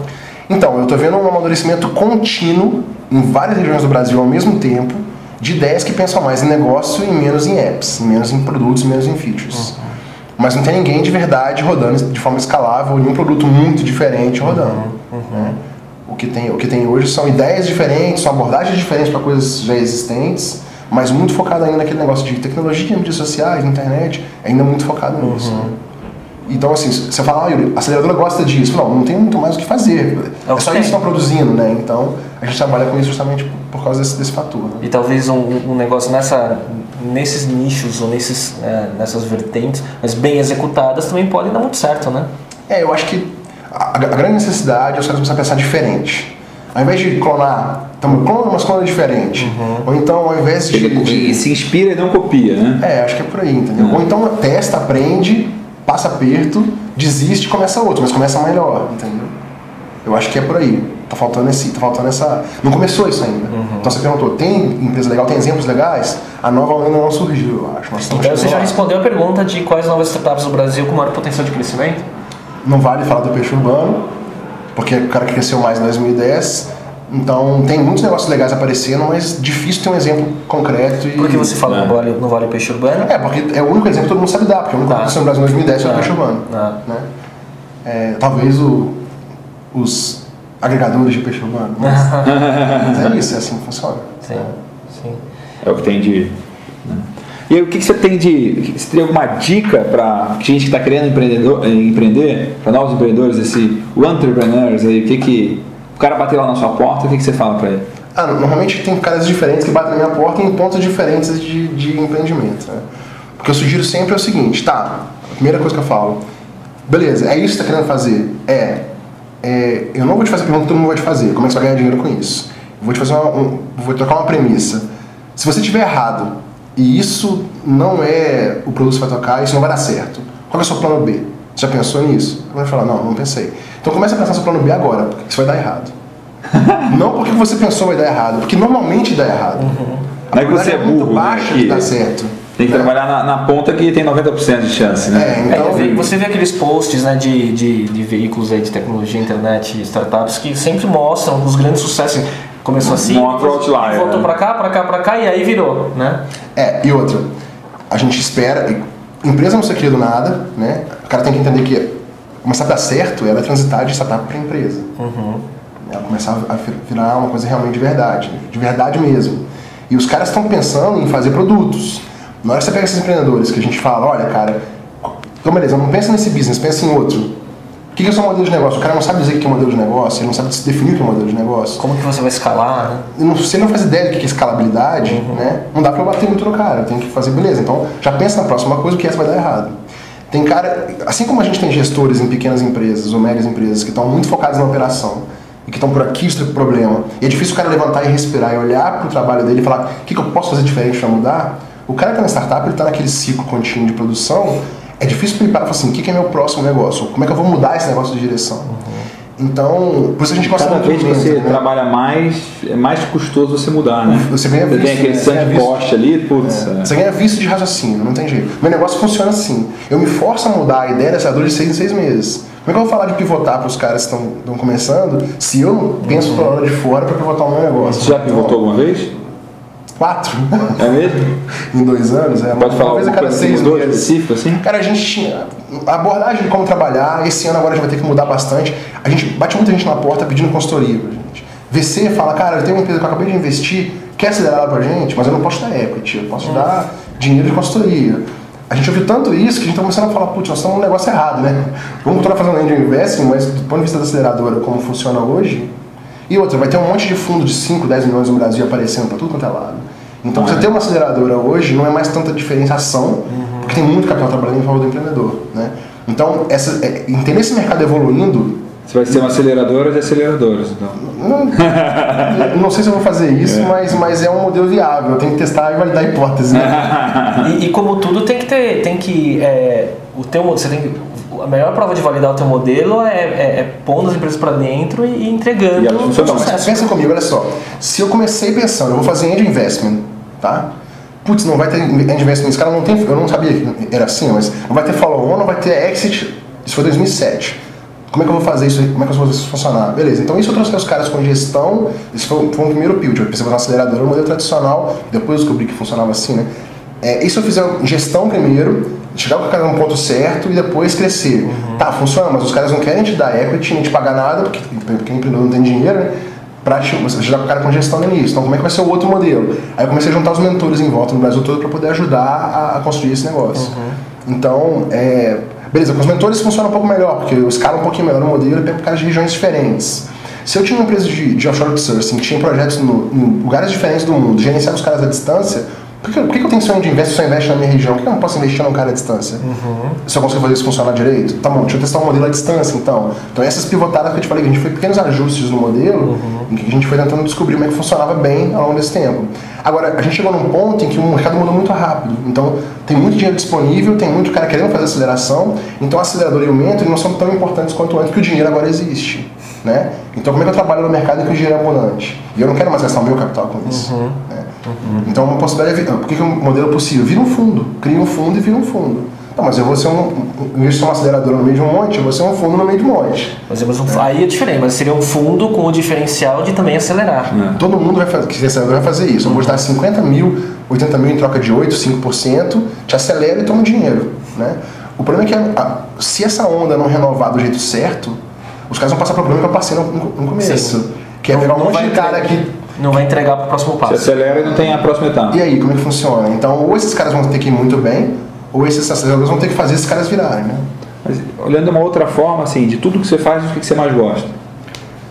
[SPEAKER 3] Então, eu estou vendo um amadurecimento contínuo em várias regiões do Brasil ao mesmo tempo, de ideias que pensam mais em negócio e menos em apps, menos em produtos, menos em features. Mas não tem ninguém de verdade rodando de forma escalável, nenhum produto muito diferente rodando. Né? O que tem hoje são ideias diferentes, são abordagens diferentes para coisas já existentes, mas muito focado ainda naquele negócio de tecnologia, mídias sociais, internet, ainda muito focado nisso. Né? Então, assim, você fala, Yuri, a aceleradora gosta disso. Não tem muito mais o que fazer. É só isso que estão produzindo, né? Então, a gente trabalha com isso justamente por causa desse fator. Né?
[SPEAKER 1] E talvez um negócio nesses nichos ou nessas vertentes, mas bem executadas, também podem dar muito certo, né?
[SPEAKER 3] Eu acho que a grande necessidade é os caras começarem a pensar diferente. Ao invés de clonar, clona umas clonas diferentes. Ou então, ao invés de...
[SPEAKER 2] Se inspira e não copia, né?
[SPEAKER 3] Acho que é por aí, entendeu? Ou então testa, aprende, passa aperto, desiste e começa outro, mas começa melhor, entendeu? Eu acho que é por aí. Tá faltando essa... Não começou isso ainda. Então você perguntou, tem empresa legal, tem exemplos legais? A nova ainda não surgiu, eu acho.
[SPEAKER 1] Então você já respondeu a pergunta de quais novas startups do Brasil com maior potencial de crescimento?
[SPEAKER 3] Não vale falar do peixe urbano, porque o cara que cresceu mais em 2010. Então tem muitos negócios legais aparecendo, mas difícil ter um exemplo concreto.
[SPEAKER 1] Por que você fala que não vale o peixe urbano?
[SPEAKER 3] Porque é o único exemplo que todo mundo sabe dar, porque o único que cresceu no Brasil em 2010 é o peixe urbano. Né? Talvez os agregadores de peixe urbano. Mas é isso, é assim que funciona.
[SPEAKER 1] Sim.
[SPEAKER 2] É o que tem de... Né? E aí, o que você tem você tem alguma dica para gente que está querendo empreender, para novos empreendedores, entrepreneurs aí, o cara bater lá na sua porta, o que você fala para ele?
[SPEAKER 3] Normalmente tem caras diferentes que batem na minha porta em pontos diferentes de empreendimento. Né? O que eu sugiro sempre é o seguinte, a primeira coisa que eu falo, beleza, é isso que você está querendo fazer? Eu não vou te fazer a pergunta que todo mundo vai te fazer, como é que você vai ganhar dinheiro com isso? Eu vou te fazer vou trocar uma premissa. Se você estiver errado e isso não é o produto que você vai tocar, isso não vai dar certo, qual é o seu plano B? Você já pensou nisso? Vai falar, não pensei. Então comece a pensar no seu plano B agora, porque isso vai dar errado. Não porque você pensou vai dar errado, porque normalmente dá errado.
[SPEAKER 2] Não é que você é burro,
[SPEAKER 3] muito baixa de dar certo.
[SPEAKER 2] Tem que trabalhar na ponta que tem 90% de chance, né?
[SPEAKER 3] Então,
[SPEAKER 1] você vê aqueles posts, né, de veículos aí de tecnologia, internet, startups, que sempre mostram os grandes sucessos. Começou assim, voltou pra cá e aí virou, né?
[SPEAKER 3] E outra, a gente espera, empresa não se cria do nada, né? O cara tem que entender que começar a dar certo, ela é transitar de startup para empresa. Ela começar a virar uma coisa realmente de verdade mesmo. E os caras estão pensando em fazer produtos. Na hora que você pega esses empreendedores que a gente fala, olha cara, então beleza, não pensa nesse business, pensa em outro. O que é o seu modelo de negócio? O cara não sabe dizer o que é modelo de negócio, ele não sabe definir o que é modelo de negócio.
[SPEAKER 1] Como que você vai escalar, né?
[SPEAKER 3] Se ele não faz ideia do que é escalabilidade, né, não dá pra eu bater muito no cara, eu tenho que fazer, beleza, então já pensa na próxima coisa, o que essa vai dar errado. Tem cara, assim como a gente tem gestores em pequenas empresas ou médias empresas que estão muito focados na operação e que estão por aqui o problema, e é difícil o cara levantar e respirar e olhar pro trabalho dele e falar o que eu posso fazer diferente para mudar, o cara que tá na startup, ele tá naquele ciclo contínuo de produção, é difícil para ele falar assim, o que é meu próximo negócio? Como é que eu vou mudar esse negócio de direção? Então, por isso a gente gosta
[SPEAKER 2] muito. Cada vez que você trabalha mais, é mais custoso você mudar, né?
[SPEAKER 3] Você ganha vício,
[SPEAKER 2] tem aquele sunk cost ali, putz.
[SPEAKER 3] Você ganha vício de raciocínio, não tem jeito. Meu negócio funciona assim. Eu me forço a mudar a ideia dessa dor de 6 em 6 meses. Como é que eu vou falar de pivotar para os caras que estão começando se eu não penso pela hora de fora para pivotar o meu negócio?
[SPEAKER 2] Você já pivotou alguma vez?
[SPEAKER 3] 4.
[SPEAKER 2] É mesmo?
[SPEAKER 3] Em 2 anos.
[SPEAKER 2] Pode falar
[SPEAKER 3] talvez a cada 6 meses.
[SPEAKER 2] Específico, assim?
[SPEAKER 3] Cara, a gente tinha a abordagem de como trabalhar. Esse ano agora a gente vai ter que mudar bastante. A gente bate muita gente na porta pedindo consultoria pra gente. VC fala, cara, eu tenho uma empresa que eu acabei de investir, quer acelerar ela pra gente, mas eu não posso dar equity, eu posso dar dinheiro de consultoria. A gente ouviu tanto isso que a gente tá começando a falar, putz, nós estamos num negócio errado, né? Vamos continuar fazendo angel investing, mas do ponto de vista da aceleradora, como funciona hoje. E outra, vai ter um monte de fundo de 5, 10 milhões no Brasil aparecendo pra tudo quanto é lado. Então, você ter uma aceleradora hoje não é mais tanta diferenciação, porque tem muito capital trabalhando em favor do empreendedor, né? Então, entender esse mercado evoluindo...
[SPEAKER 2] Você vai ser uma aceleradora de aceleradoras, então.
[SPEAKER 3] Não sei se eu vou fazer isso, mas é um modelo viável. Eu tenho que testar e validar a hipótese. Né?
[SPEAKER 1] E como tudo, tem que ter... você tem que... A melhor prova de validar o teu modelo é pondo as empresas para dentro e entregando o sucesso.
[SPEAKER 3] Pensa comigo, olha só. Se eu comecei pensando, eu vou fazer angel investment, tá? Putz, não vai ter angel investment. Esse cara não tem... Eu não sabia que era assim, mas não vai ter follow-on, não vai ter exit. Isso foi 2007. Como é que eu vou fazer isso? Como é que eu vou fazer isso funcionar? Beleza, então isso eu trouxe os caras com gestão. Esse foi um primeiro pitch. Eu pensei fazer uma aceleradora, um modelo tradicional. Depois eu descobri que funcionava assim, né? Isso eu fiz gestão primeiro, chegar com o cara num ponto certo e depois crescer. Tá, funciona, mas os caras não querem te dar equity, nem te pagar nada, porque o empreendedor não tem dinheiro, né? Pra você ajudar o cara com gestão no início. Então, como é que vai ser o outro modelo? Aí eu comecei a juntar os mentores em volta no Brasil todo para poder ajudar a construir esse negócio. Então, beleza, com os mentores funciona um pouco melhor, porque eu escalo um pouquinho melhor no modelo e pego caras de regiões diferentes. Se eu tinha uma empresa de offshore outsourcing que tinha projetos em lugares diferentes do mundo, gerenciar os caras à distância, por que eu tenho sonho de investir, se eu investo na minha região? Por que eu não posso investir num cara à distância? Se eu consigo fazer isso funcionar direito? Tá bom, deixa eu testar um modelo à distância, então. Então essas pivotadas que eu te falei, que a gente fez pequenos ajustes no modelo, em que a gente foi tentando descobrir como é que funcionava bem ao longo desse tempo. Agora, a gente chegou num ponto em que o mercado mudou muito rápido. Então, tem muito dinheiro disponível, tem muito cara querendo fazer aceleração, então a aceleradora e o mentor não são tão importantes quanto antes, porque o dinheiro agora existe. Né? Então, como é que eu trabalho no mercado em que o dinheiro é abundante? E eu não quero mais gastar o meu capital com isso. Né? Então, uma possibilidade é... Por que é um modelo possível? Vira um fundo. Cria um fundo e vira um fundo. Não, mas eu vou ser em vez de ser uma aceleradora no meio de um monte, eu vou ser um fundo no meio de um monte.
[SPEAKER 1] Aí é diferente, mas seria um fundo com o diferencial de também acelerar.
[SPEAKER 3] Todo mundo vai fazer isso. Eu vou dar 50 mil, 80 mil em troca de 8, 5%, te acelera e toma dinheiro. Né? O problema é que se essa onda não renovar do jeito certo, os caras vão passar por problema que eu passei no começo. Sim. Que é pegar um monte de cara que
[SPEAKER 1] não vai entregar para o próximo passo.
[SPEAKER 2] Se acelera e não tem a próxima etapa.
[SPEAKER 3] E aí, como é que funciona? Então, ou esses caras vão ter que ir muito bem, ou esses aceleradores vão ter que fazer esses caras virarem, né?
[SPEAKER 2] Mas, olhando de uma outra forma, assim, de tudo que você faz, o que você mais gosta?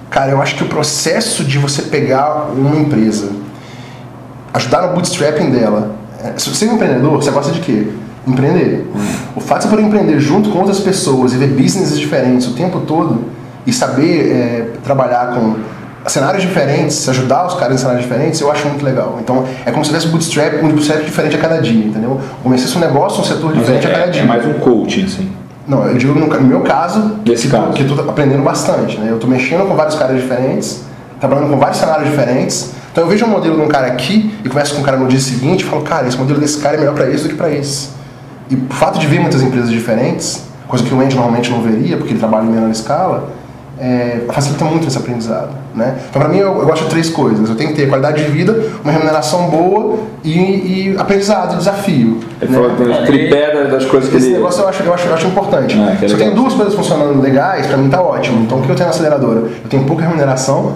[SPEAKER 3] Cara, eu acho que o processo de você pegar uma empresa, ajudar no bootstrapping dela... Se você é um empreendedor, você gosta de quê? Empreender. O fato de você poder empreender junto com outras pessoas e ver businesses diferentes o tempo todo e saber trabalhar com cenários diferentes, ajudar os caras em cenários diferentes, eu acho muito legal. Então, é como se tivesse um bootstrap diferente a cada dia, entendeu? Comecei um negócio, um setor diferente a cada dia.
[SPEAKER 2] É mais um coaching, assim.
[SPEAKER 3] Não, eu digo no meu caso, que eu tô aprendendo bastante, né? Eu tô mexendo com vários caras diferentes, trabalhando com vários cenários diferentes. Então eu vejo um modelo de um cara aqui e converso com um cara no dia seguinte e falo, cara, esse modelo desse cara é melhor para esse do que para esse. E o fato de ver muitas empresas diferentes, coisa que o Andy normalmente não veria, porque ele trabalha em menor escala, facilita muito esse aprendizado, né? Então, para mim, eu gosto de 3 coisas. Eu tenho que ter qualidade de vida, uma remuneração boa e aprendizado, desafio.
[SPEAKER 2] Né? O tripé das coisas que
[SPEAKER 3] esse negócio eu acho importante. Se eu tenho 2 coisas funcionando legais, para mim tá ótimo. Então, o que eu tenho na aceleradora? Eu tenho pouca remuneração,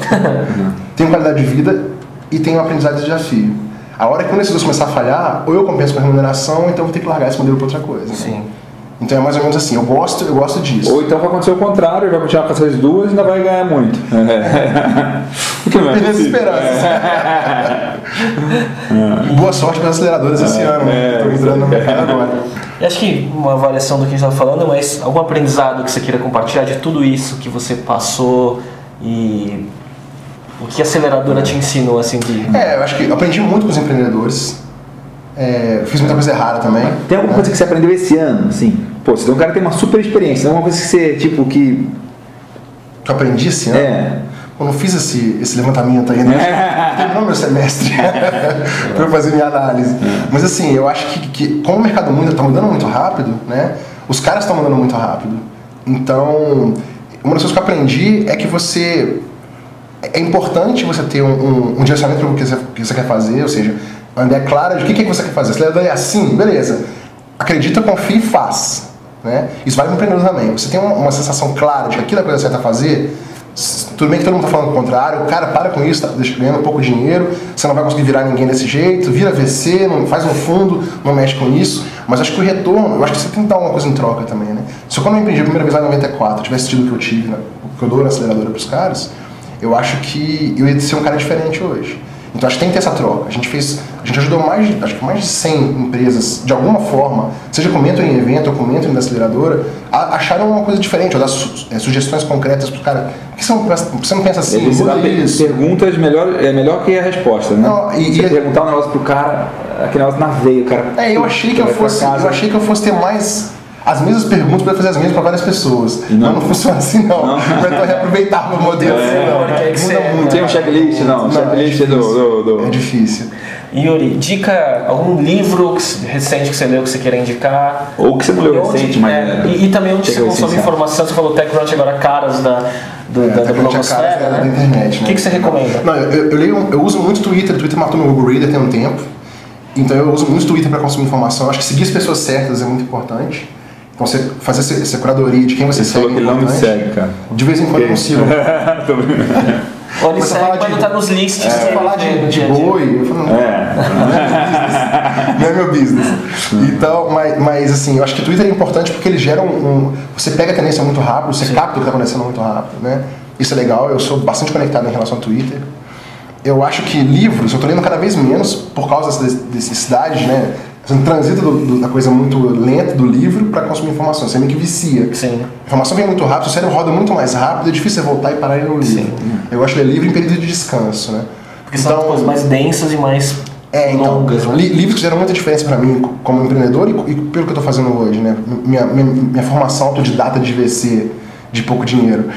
[SPEAKER 3] tenho qualidade de vida e tenho aprendizado e desafio. A hora que um desses 2 começar a falhar, ou eu compenso com a remuneração, então eu vou ter que largar esse modelo para outra coisa.
[SPEAKER 1] Sim.
[SPEAKER 3] Então é mais ou menos assim, eu gosto disso.
[SPEAKER 2] Ou então vai acontecer o contrário, ele vai continuar com essas 2 e ainda vai ganhar muito. O que não é
[SPEAKER 3] Perdendo esperanças. Boa sorte para as aceleradoras esse ano, né? Estou entrando no mercado agora.
[SPEAKER 1] Eu acho que uma avaliação do que a gente estava falando, mas algum aprendizado que você queira compartilhar de tudo isso que você passou e o que a aceleradora te ensinou, assim, de...
[SPEAKER 3] Eu acho que eu aprendi muito com os empreendedores. Fiz muita coisa errada também.
[SPEAKER 2] Tem alguma coisa que você aprendeu esse ano, assim? Pô, você tem um cara que tem uma super experiência, tem alguma coisa que você, tipo, que
[SPEAKER 3] eu aprendi esse ano? Eu não fiz esse levantamento ainda, terminou meu semestre para eu fazer minha análise. Mas assim, eu acho que como o mercado está mudando muito rápido, né? Os caras estão mudando muito rápido. Então, uma das coisas que eu aprendi é que é importante você ter um direcionamento para o que você quer fazer, ou seja, uma ideia clara de o que você quer fazer. Se a ideia é assim, beleza. Acredita, confia e faz. Né? Isso vale para o empreendedor também. Você tem uma sensação clara de que aquilo é a coisa certa a fazer. Tudo bem que todo mundo está falando o contrário, cara, para com isso, tá ganhando pouco dinheiro, você não vai conseguir virar ninguém desse jeito, vira VC, não, faz um fundo, não mexe com isso, mas acho que o retorno, eu acho que você tem que dar uma coisa em troca também, né? Se eu quando eu empreendi a primeira vez lá em 94, tivesse tido o que eu tive, né, o que eu dou na aceleradora para os caras, eu acho que eu ia ser um cara diferente hoje. Então acho que tem que ter essa troca. A gente ajudou mais de 100 empresas, de alguma forma, seja com mentoring em evento ou com mentoring da aceleradora, acharam uma coisa diferente, ou dar sugestões concretas para o cara. Por que você não pensa assim?
[SPEAKER 2] Perguntas é melhor que a resposta, né? Não, você perguntar um negócio pro cara, aquele negócio na veia, o cara...
[SPEAKER 3] eu achei que eu fosse ter mais... as mesmas perguntas para fazer as mesmas para várias pessoas. Não funciona assim, não. Eu tô reaproveitar o modelo assim, não.
[SPEAKER 2] Tem um checklist, não. Checklist
[SPEAKER 3] é difícil.
[SPEAKER 1] Yuri, dica, algum livro recente que você leu que você queira indicar?
[SPEAKER 2] Ou que você não leu recente, mas...
[SPEAKER 1] E também onde você consome informação, você falou TechCrunch, agora caras da blogosfera, né?
[SPEAKER 3] Da internet,
[SPEAKER 1] né? O que você recomenda?
[SPEAKER 3] Não, eu uso muito Twitter. O Twitter matou meu Google Reader tem um tempo. Então eu uso muito Twitter para consumir informação. Eu acho que seguir as pessoas certas é muito importante. Então você fazer essa curadoria de quem você segue.
[SPEAKER 2] Falou que ele não me segue, cara.
[SPEAKER 3] De vez em quando eu consigo.
[SPEAKER 1] Olha, isso aí quando tá nos lists.
[SPEAKER 3] Se falar de boi, eu falo, não é meu business. Então, mas assim, eu acho que o Twitter é importante porque ele gera você pega a tendência muito rápido, você capta o que está acontecendo muito rápido, né? Isso é legal, eu sou bastante conectado em relação ao Twitter. Eu acho que livros, eu tô lendo cada vez menos por causa dessa necessidade, né? Um transito da coisa muito lenta do livro para consumir informação. Você meio que vicia.
[SPEAKER 1] Sim.
[SPEAKER 3] A informação vem muito rápido, o cérebro roda muito mais rápido, é difícil você voltar e parar no livro. Sim. Eu gosto de ler livro em período de descanso, né?
[SPEAKER 1] Porque são coisas mais densas e mais longas. Né?
[SPEAKER 3] Livros que fizeram muita diferença para mim como empreendedor e pelo que eu estou fazendo hoje, né? Minha formação autodidata de VC de pouco dinheiro.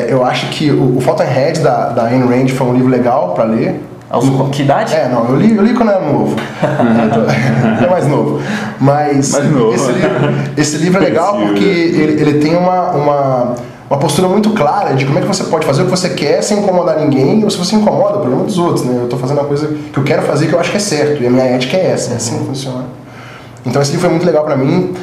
[SPEAKER 3] Eu acho que o Fountainhead da Ayn Rand foi um livro legal para ler.
[SPEAKER 1] Que idade?
[SPEAKER 3] Eu li quando era novo. É mais novo. Mas esse livro é legal porque ele tem uma postura muito clara de como é que você pode fazer o que você quer sem incomodar ninguém, ou se você incomoda, o problema dos outros, né? Eu estou fazendo uma coisa que eu quero fazer que eu acho que é certo, e a minha ética é essa, é assim que funciona. Então esse livro foi muito legal para mim.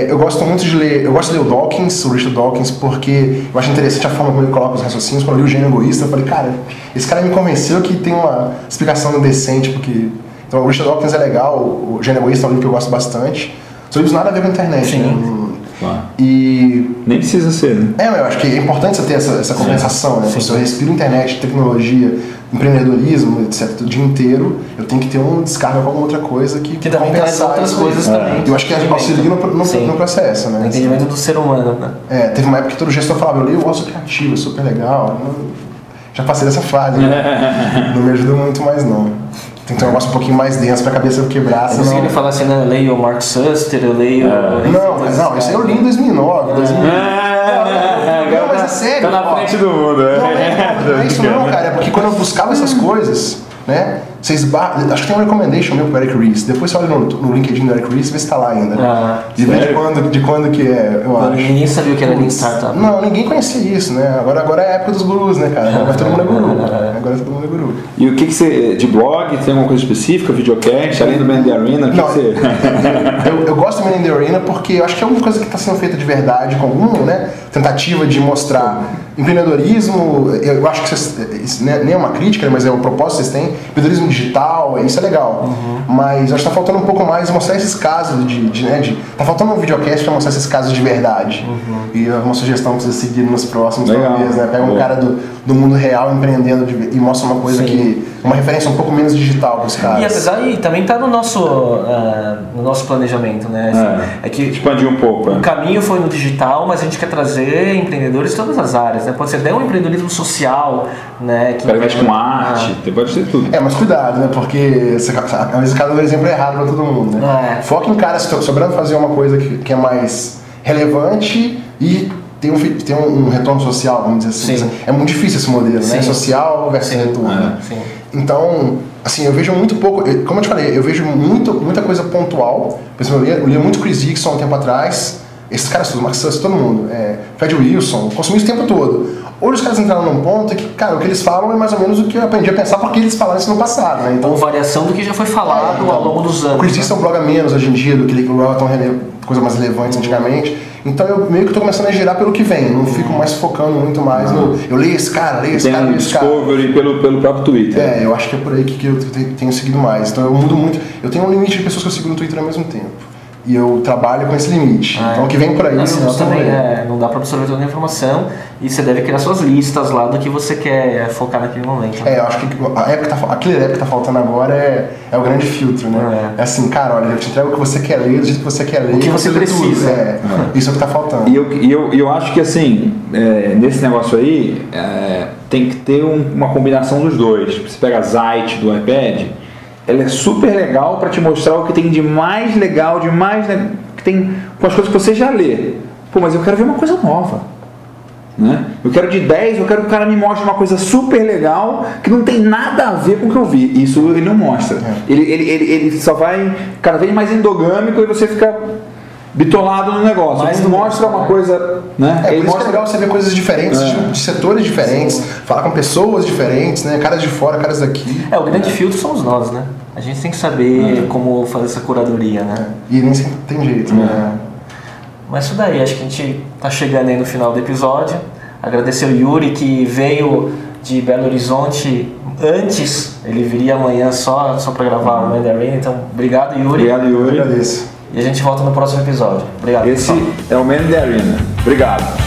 [SPEAKER 3] Eu gosto muito de ler, o Dawkins, o Richard Dawkins, porque eu acho interessante a forma como ele coloca os raciocínios. Quando eu li o Gênio Egoísta, eu falei, cara, esse cara me convenceu que tem uma explicação decente, porque... Então o Richard Dawkins é legal, o Gênio Egoísta é um livro que eu gosto bastante. São livros nada a ver com a internet,
[SPEAKER 1] sim,
[SPEAKER 3] né?
[SPEAKER 2] Claro.
[SPEAKER 3] E...
[SPEAKER 2] nem precisa ser, né?
[SPEAKER 3] Eu acho que é importante você ter essa compensação, né? Se eu respiro internet, tecnologia, empreendedorismo, etc, o dia inteiro, eu tenho que ter um descarga com alguma outra coisa que
[SPEAKER 1] também traz outras coisas também.
[SPEAKER 3] Eu acho que auxilia no processo, né?
[SPEAKER 1] O entendimento do ser humano, né?
[SPEAKER 3] Teve uma época que todo gestor falava, eu leio o Ócio Criativo, é super legal. Já passei dessa fase, né? Não me ajuda muito mais, não. Tem que ter um negócio um pouquinho mais denso pra cabeça quebrar, senão...
[SPEAKER 1] Você fala assim, né? Eu leio o Mark Suster, eu leio...
[SPEAKER 3] Não, isso aí eu li em 2009, 2000. Não, mas é sério.
[SPEAKER 2] Tá na frente do mundo,
[SPEAKER 3] Não é isso não, cara. É porque quando eu buscava essas coisas, né? Acho que tem um recommendation meu pro Eric Ries. Depois você olha no LinkedIn do Eric Ries e vê se tá lá ainda. E vê de quando que é, eu acho.
[SPEAKER 1] Ninguém sabia o que era Lean Startup.
[SPEAKER 3] Não, ninguém conhecia isso, né? Agora é a época dos gurus, né, cara? Agora todo mundo é guru. Agora todo mundo é guru.
[SPEAKER 2] E o que você... de blog, tem alguma coisa específica? Videocast, além do Man in the Arena?
[SPEAKER 3] Eu gosto do Man in the Arena porque eu acho que é uma coisa que está sendo feita de verdade com alguma, né? Tentativa de mostrar empreendedorismo. Eu acho que isso nem é uma crítica, mas é o propósito que vocês têm. Empreendedorismo digital, isso é legal. Mas acho que está faltando um pouco mais mostrar esses casos tá faltando um videocast para mostrar esses casos de verdade. E é uma sugestão para vocês seguirem nos próximos, talvez, né? Pega um cara do mundo real empreendendo e mostra uma coisa uma referência um pouco menos digital para os caras.
[SPEAKER 1] E apesar também está no nosso planejamento, né?
[SPEAKER 2] É que expandir um pouco.
[SPEAKER 1] O caminho foi no digital, mas a gente quer trazer empreendedores de todas as áreas, né? Pode ser até um empreendedorismo social, né?
[SPEAKER 2] Que mexe com arte, pode ser tudo.
[SPEAKER 3] Mas cuidado, né? Porque às vezes cada exemplo é errado para todo mundo, né? Foca em caras que sobrando fazer uma coisa que é mais relevante e tem um retorno social, vamos dizer assim. É muito difícil esse modelo, né? Social versus retorno. Então, assim, eu vejo muito pouco, como eu te falei, eu vejo muita coisa pontual. Por exemplo, eu lia muito Chris Dixon há um tempo atrás. esses caras todos, Mark Suss, todo mundo, Fred Wilson, consumi isso o tempo todo. Hoje os caras entraram num ponto que, cara, o que eles falam é mais ou menos o que eu aprendi a pensar porque eles falaram isso no passado, né?
[SPEAKER 1] Então, variação do que já foi falado
[SPEAKER 3] então,
[SPEAKER 1] ao longo dos anos.
[SPEAKER 3] O Chris Dixon bloga menos hoje em dia do que ele blogava tão coisa mais relevante antigamente. Então eu meio que tô começando a girar pelo que vem, não fico mais focando muito mais no. Eu leio esse cara, leio esse cara, leio esse cara.
[SPEAKER 2] Discovery pelo próprio Twitter.
[SPEAKER 3] Eu acho que é por aí que eu tenho seguido mais. Então eu mudo muito. Eu tenho um limite de pessoas que eu sigo no Twitter ao mesmo tempo. E eu trabalho com esse limite. Então o que vem por aí,
[SPEAKER 1] senão também não dá para absorver toda a informação e você deve criar suas listas lá do que você quer focar naquele momento.
[SPEAKER 3] Eu acho que aquele época que tá faltando agora é o grande filtro, né? É assim, cara, olha, eu te entrego o que você quer ler, do jeito que você quer ler.
[SPEAKER 1] O que você precisa.
[SPEAKER 3] Isso é o que tá faltando.
[SPEAKER 2] E eu acho que assim, nesse negócio aí, tem que ter uma combinação dos dois. Você pega a Zite do iPad, ela é super legal para te mostrar o que tem de mais legal, que tem com as coisas que você já lê. Pô, mas eu quero ver uma coisa nova, né? Eu quero de 10, eu quero que o cara me mostre uma coisa super legal que não tem nada a ver com o que eu vi. Isso ele não mostra. Ele só vai cada vez mais endogâmico e você fica bitolado no negócio. Mas mostra uma coisa, né?
[SPEAKER 3] Por isso que é legal você ver coisas diferentes, de setores diferentes, falar com pessoas diferentes, né? Caras de fora, caras daqui.
[SPEAKER 1] O grande filtro somos nós, né? A gente tem que saber como fazer essa curadoria, né?
[SPEAKER 3] E nem sempre tem jeito, né?
[SPEAKER 1] Mas isso daí, acho que a gente tá chegando aí no final do episódio. Agradecer o Yuri que veio de Belo Horizonte antes, ele viria amanhã só para gravar o Mandarin. Então, obrigado, Yuri.
[SPEAKER 2] Obrigado, Yuri.
[SPEAKER 3] Agradeço.
[SPEAKER 1] E a gente volta no próximo episódio. Obrigado.
[SPEAKER 2] Esse é o Man in the Arena. Obrigado.